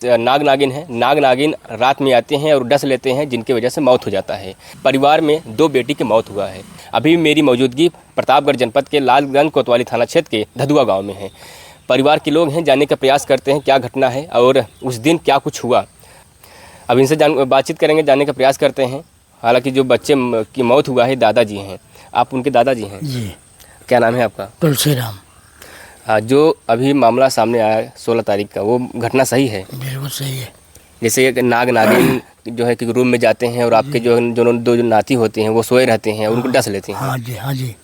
नाग नागिन है। नाग नागिन रात में आते हैं और डस लेते हैं, जिनकी वजह से मौत हो जाता है। परिवार में 2 बेटी की मौत हुआ है। अभी मेरी मौजूदगी प्रतापगढ़ जनपद के लालगंज कोतवाली थाना क्षेत्र के धधुआ गांव में है। परिवार के लोग हैं, जानने का प्रयास करते हैं क्या घटना है और उस दिन क्या कुछ हुआ। अब इनसे बातचीत करेंगे, जानने का प्रयास करते हैं। हालांकि जो बच्चे की मौत हुआ है दादाजी हैं, आप उनके दादाजी हैं जी। क्या नाम है आपका? तुलसीराम। जो अभी मामला सामने आया 16 तारीख का, वो घटना सही है? बिल्कुल सही है। जैसे एक नाग नागिन जो है कि रूम में जाते हैं और आपके जो दो नाती होते हैं वो सोए रहते हैं और उनको डस लेते हैं। हाँ जी, हाँ जी।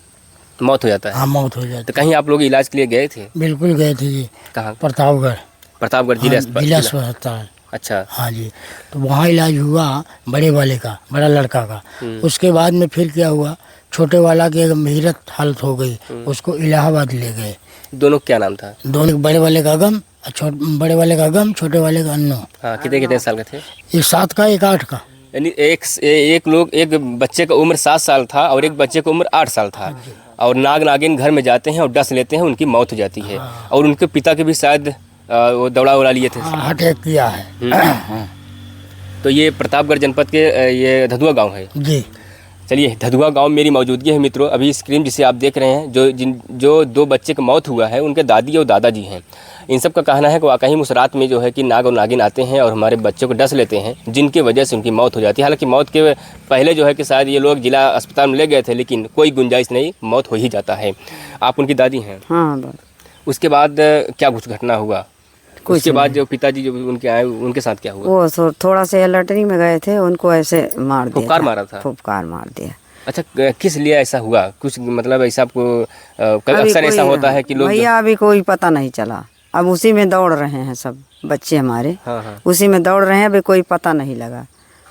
मौत हो जाता है। हाँ, मौत हो जाती है। तो कहीं आप लोग इलाज के लिए गए थे? बिल्कुल गए थे जी। कहाँ? प्रतापगढ़ जिला जिला अस्पताल। अच्छा। हाँ जी, तो वहाँ इलाज हुआ बड़े वाले का, बड़ा लड़का का। उसके बाद में फिर क्या हुआ, छोटे वाला की मीरत हालत हो गई, उसको इलाहाबाद ले गए। दोनों क्या नाम था? दोनों, बड़े वाले का अगम, बड़े वाले का अगम, छोटे वाले का अन्नो। हाँ, कितने साल के थे? एक 7 का, एक 8 का। यानी एक बच्चे का उम्र 7 साल था और एक बच्चे का उम्र 8 साल था। और नाग नागिन घर में जाते हैं और डस लेते हैं, उनकी मौत हो जाती है। और उनके पिता के भी शायद वो दौड़ा उड़ा लिए थे। अटैक किया है। तो ये प्रतापगढ़ जनपद के ये धधुआ गांव है जी। चलिए, धधुआ गांव मेरी मौजूदगी है मित्रों। अभी स्क्रीन जिसे आप देख रहे हैं, जो 2 बच्चे की मौत हुआ है, उनके दादी और दादाजी हैं। इन सब का कहना है कि वाकई उस रात में जो है कि नाग और नागिन आते हैं और हमारे बच्चों को डस लेते हैं, जिनकी वजह से उनकी मौत हो जाती है। हालांकि मौत के पहले जो है कि शायद ये लोग जिला अस्पताल में ले गए थे, लेकिन कोई गुंजाइश नहीं, मौत हो ही जाता है। आप उनकी दादी हैं? हाँ। उसके बाद क्या कुछ घटना हुआ? उसके बाद जो पिताजी जो उनके आए, उनके साथ क्या हुआ? वो थोड़ा से लटरी में गए थे, उनको ऐसे मार दिया। फुफकार मारा था? फुफकार मार दिया। अच्छा, किस लिए ऐसा हुआ? कुछ मतलब ऐसा आपको अक्सर ऐसा होता है कि लोग? भैया अभी कोई पता नहीं चला। अब उसी में दौड़ रहे हैं सब बच्चे हमारे। हाँ। उसी में दौड़ रहे हैं, अभी कोई पता नहीं लगा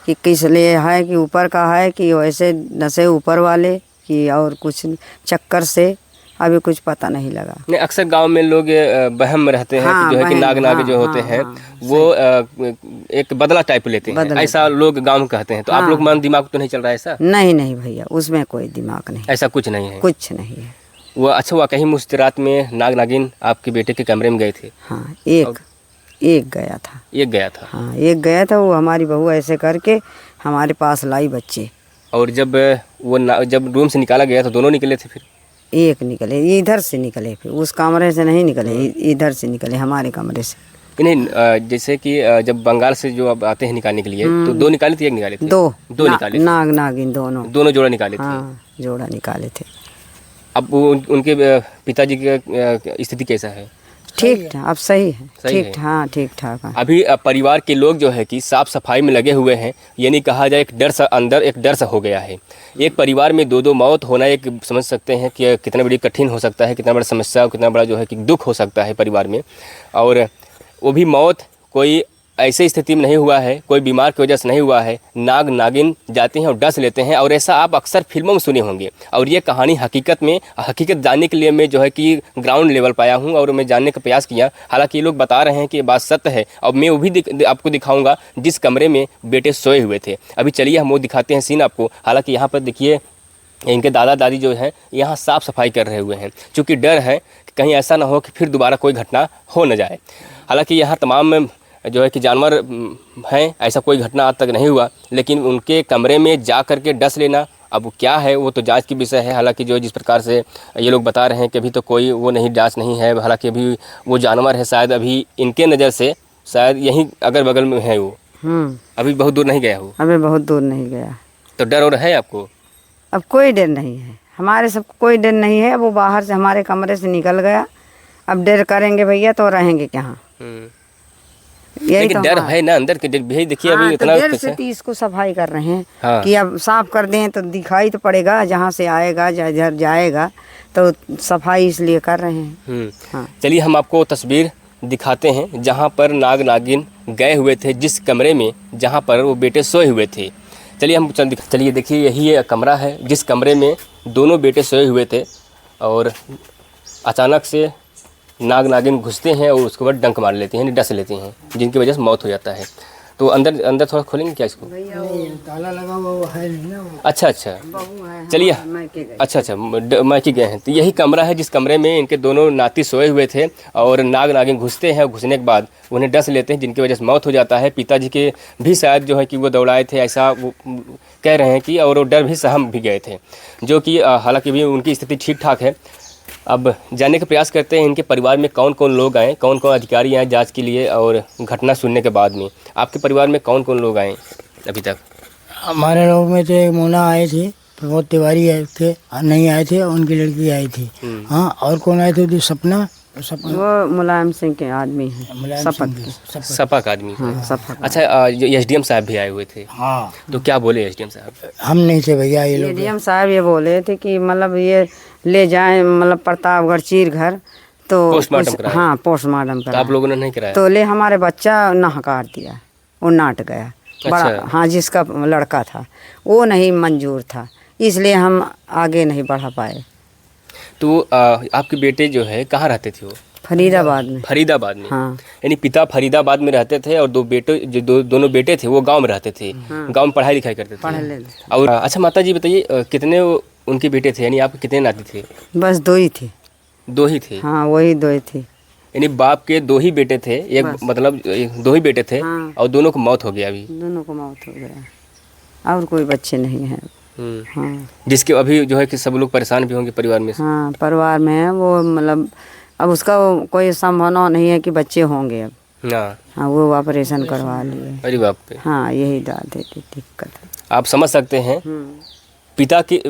कि किस लिए है, कि ऊपर का है, कि वैसे नशे ऊपर वाले, कि और कुछ चक्कर से, अभी कुछ पता नहीं लगा। नहीं, अक्सर गांव में लोग बहम में रहते हैं कि जो है कि नाग नाग जो होते हैं वो एक बदला टाइप लेते हैं, ऐसा लोग गांव में कहते हैं। तो आप लोग मन दिमाग तो नहीं चल रहा है ऐसा? नहीं भैया, उसमें कोई दिमाग नहीं, ऐसा कुछ नहीं है? कुछ नहीं है। वो अच्छा हुआ कहीं मुझ रात में नाग नागिन आपके बेटे के कमरे में गए थे? हाँ, एक गया था। एक गया था? हाँ, एक गया था। वो हमारी बहू ऐसे करके हमारे पास लाई बच्चे। और जब जब रूम से निकाला गया तो दोनों निकले थे? फिर एक निकले, इधर से निकले, फिर उस कमरे से नहीं निकले, इधर से निकले, हमारे कमरे से। नहीं, जैसे कि जब बंगाल से जो अब आते हैं निकालने के लिए, तो 2 निकाले थे, 1 निकाले थे? दो निकाले थे। नाग नागिन दोनों जोड़ा निकाले थे? हाँ, जोड़ा निकाले थे। अब उनके पिताजी की स्थिति कैसा है? ठीक था, अब सही है। सही ठीक, हाँ, ठीक ठाक है। अभी परिवार के लोग जो है कि साफ सफाई में लगे हुए हैं। यानी कहा जाए एक डर सा अंदर एक डर सा हो गया है। एक परिवार में 2 मौत होना, एक समझ सकते हैं कि कितना बड़ी कठिन हो सकता है, कितना बड़ा समस्या, कितना बड़ा जो है कि दुख हो सकता है परिवार में। और वो भी मौत कोई ऐसी स्थिति में नहीं हुआ है, कोई बीमार की वजह से नहीं हुआ है। नाग नागिन जाते हैं और डस लेते हैं, और ऐसा आप अक्सर फिल्मों में सुने होंगे। और ये कहानी हकीकत जानने के लिए मैं जो है कि ग्राउंड लेवल पर आया हूँ और मैं जानने का प्रयास किया। हालांकि ये लोग बता रहे हैं कि ये बात सत्य है, और मैं वो भी आपको दिखाऊंगा जिस कमरे में बेटे सोए हुए थे। अभी चलिए हम वो दिखाते हैं सीन आपको। हालांकि यहाँ पर देखिए, इनके दादा दादी जो है यहाँ साफ़ सफाई कर रहे हुए हैं, चूँकि डर है कि कहीं ऐसा ना हो कि फिर दोबारा कोई घटना हो न जाए। हालांकि यहाँ तमाम जो है कि जानवर हैं, ऐसा कोई घटना आज तक नहीं हुआ, लेकिन उनके कमरे में जा कर के डस लेना, अब क्या है वो तो जांच की विषय है। हालांकि जो जिस प्रकार से ये लोग बता रहे हैं कि अभी तो कोई वो नहीं, जांच नहीं है। हालांकि अभी वो जानवर है, शायद अभी इनके नज़र से शायद यहीं अगल बगल में है वो। अभी बहुत दूर नहीं गया वो? अभी बहुत दूर नहीं गया। तो डर और है आपको? अब कोई डर नहीं है, हमारे सबको कोई डर नहीं है। वो बाहर से हमारे कमरे से निकल गया, अब डर करेंगे भैया तो रहेंगे कहाँ? लेकिन डर है ना अंदर के, भी देखिए अभी इतना देर से इसको सफाई कर रहे हैं कि अब साफ कर दें तो दिखाई तो पड़ेगा, जहाँ से आएगा इधर जाएगा, तो सफाई इसलिए कर रहे हैं। हाँ। चलिए हम आपको तस्वीर दिखाते हैं जहाँ पर नाग नागिन गए हुए थे, जिस कमरे में जहाँ पर वो बेटे सोए हुए थे। चलिए देखिए, यही ये कमरा है जिस कमरे में दोनों बेटे सोए हुए थे, और अचानक से नाग नागिन घुसते हैं और उसके बाद डंक मार लेते हैं, डस लेते हैं, जिनकी वजह से मौत हो जाता है। तो अंदर अंदर थोड़ा खोलेंगे क्या इसको? नहीं, ताला लगा हुआ वो है नहीं ना वो। अच्छा अच्छा, बहू है चलिए। मायके गए। अच्छा अच्छा, मायके गए हैं। तो यही कमरा है जिस कमरे में इनके दोनों नाती सोए हुए थे और नाग नागिन घुसते हैं, घुसने के बाद उन्हें डस लेते हैं, जिनकी वजह से मौत हो जाता है। पिताजी के भी शायद जो है कि वो दौड़ाए थे, ऐसा वो कह रहे हैं कि, और वो डर भी सहम भी गए थे, जो कि हालांकि भी उनकी स्थिति ठीक ठाक है। अब जानने का प्रयास करते हैं इनके परिवार में कौन कौन लोग आए, कौन कौन अधिकारी आए जांच के लिए, और घटना सुनने के बाद में आपके परिवार में कौन कौन लोग आए अभी तक? हमारे लोग में तो एक मोना आए थे, प्रमोद तिवारी आए थे, नहीं आए थे, उनकी लड़की आई थी। हाँ, और कौन आए थे? सपना वो मुलायम सिंह के आदमी है, मुलायम सपत सिंह के। सपा का आदमी है। हाँ, सपत। अच्छा, एसडीएम साहब भी आए हुए थे, हाँ, तो क्या बोले एसडीएम साहब? हम नहीं थे भैया, ये लोग। डीएम साहब ये बोले थे कि मतलब ये ले जाएं मतलब प्रतापगढ़ चीर घर, तो पोस्टमार्टम कुछ- कराया? हाँ, पोस्टमार्टम तो करा। आप लोगों ने नहीं कराया? तो ले हमारे बच्चा नहकार दिया, वो नाट गया बड़ा। अच्छा। हाँ, जिसका लड़का था वो नहीं मंजूर था, इसलिए हम आगे नहीं बढ़ा पाए। तो आपके बेटे जो है कहाँ रहते थे वो? फरीदाबाद में। फरीदाबाद में। हाँ, यानी पिता फरीदाबाद में रहते थे और दो बेटे जो दोनों बेटे थे वो गांव में रहते थे, गांव में पढ़ाई लिखाई करते पढ़ थे। ले। और अच्छा माता जी बताइए, कितने उनके बेटे थे, यानी आपके कितने नाती थे? बस दो ही थे। दो ही थे? हाँ, वही दो ही थे। यानी बाप के दो ही बेटे थे, एक बस। मतलब दो ही बेटे थे। हाँ। और दोनों को मौत हो गया अभी। दोनों को मौत हो गया, और कोई बच्चे नहीं हैं। हाँ जिसके अभी जो है कि सब लोग परेशान भी होंगे परिवार में से। हाँ, परिवार में है वो, मतलब अब उसका वो कोई संभावना नहीं है कि बच्चे होंगे अब। हाँ। हाँ, वो ऑपरेशन करवा लिए। अरे बाप रे। हाँ, यही दिक्कत है। आप समझ सकते हैं पिता की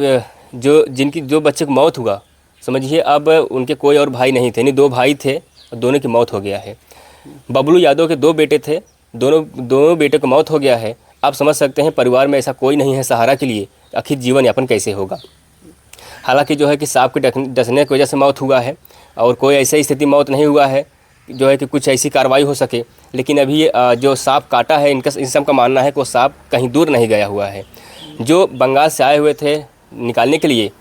जिनकी जो बच्चे को मौत हुआ, समझिए अब उनके कोई और भाई नहीं थे, नहीं दो भाई थे और दोनों की मौत हो गया है। बबलू यादव के दो बेटे थे, दोनों बेटे को मौत हो गया है। आप समझ सकते हैं परिवार में ऐसा कोई नहीं है सहारा के लिए, आखिर जीवन यापन कैसे होगा। हालांकि जो है कि सांप के डसने की वजह से मौत हुआ है और कोई ऐसी स्थिति मौत नहीं हुआ है जो है कि कुछ ऐसी कार्रवाई हो सके, लेकिन अभी जो सांप काटा है इन सब का मानना है कि वो सांप कहीं दूर नहीं गया हुआ है। जो बंगाल से आए हुए थे निकालने के लिए,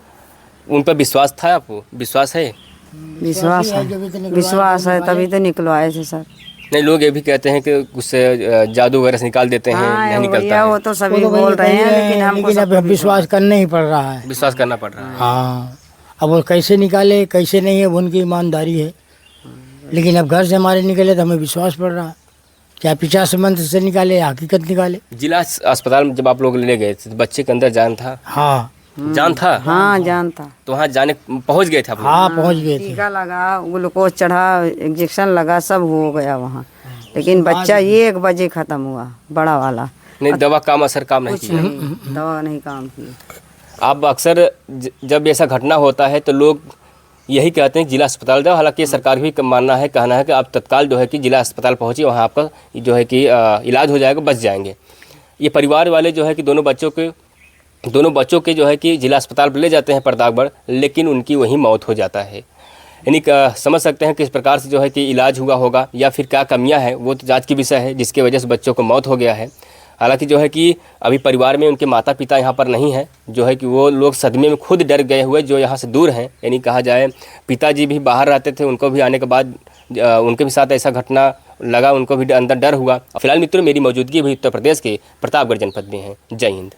उन पर विश्वास था? आपको विश्वास है? विश्वास है तभी तो निकलवाए थे सर। नहीं, लोग ये भी कहते हैं कि उससे जादू वगैरह से निकाल देते हैं, हाँ, नहीं निकलता भैया है। वो तो सभी बोल रहे हैं, लेकिन हमको लेकिन अब विश्वास करना ही पड़ रहा है। विश्वास करना पड़ रहा है। हाँ, अब वो कैसे निकाले कैसे नहीं है, वो उनकी ईमानदारी है। लेकिन अब घर से हमारे निकले तो हमें विश्वास पड़ रहा है, चाहे 50 मंत्र से निकाले या हकीकत निकाले। जिला अस्पताल में जब आप लोग ले गए थे तो बच्चे के अंदर जान था? हाँ जान था? हाँ, जानता। तो वहाँ जाने पहुँच गए थे आप लोग? हाँ, पहुँच गए थे। टीका लगा, ग्लूकोज चढ़ा, इंजेक्शन लगा, सब हो गया वहाँ। लेकिन बच्चा 1 बजे खत्म हुआ, बड़ा वाला। नहीं, दवा काम नहीं कुछ किया? नहीं, दवा नहीं काम की। आप अक्सर जब ऐसा घटना होता है तो लोग यही कहते हैं जिला अस्पताल जाओ। हालांकि सरकार भी मानना है, कहना है कि आप तत्काल जो है कि जिला अस्पताल पहुँचिए, वहाँ आपका जो है कि इलाज हो जाएगा, बच जाएंगे। ये परिवार वाले जो है कि दोनों बच्चों के जो है कि जिला अस्पताल पर ले जाते हैं प्रतापगढ़, लेकिन उनकी वहीं मौत हो जाता है। यानी समझ सकते हैं किस प्रकार से जो है कि इलाज हुआ होगा या फिर क्या कमियां हैं, वो तो जांच की विषय है, जिसकी वजह से बच्चों को मौत हो गया है। हालांकि जो है कि अभी परिवार में उनके माता पिता यहाँ पर नहीं हैं, जो है कि वो लोग सदमे में खुद डर गए हुए जो यहाँ से दूर हैं। यानी कहा जाए पिताजी भी बाहर रहते थे, उनको भी आने के बाद उनके भी साथ ऐसा घटना लगा, उनको भी अंदर डर हुआ। फिलहाल मित्रों, मेरी मौजूदगी भी उत्तर प्रदेश के प्रतापगढ़ जनपद में है। जय हिंद।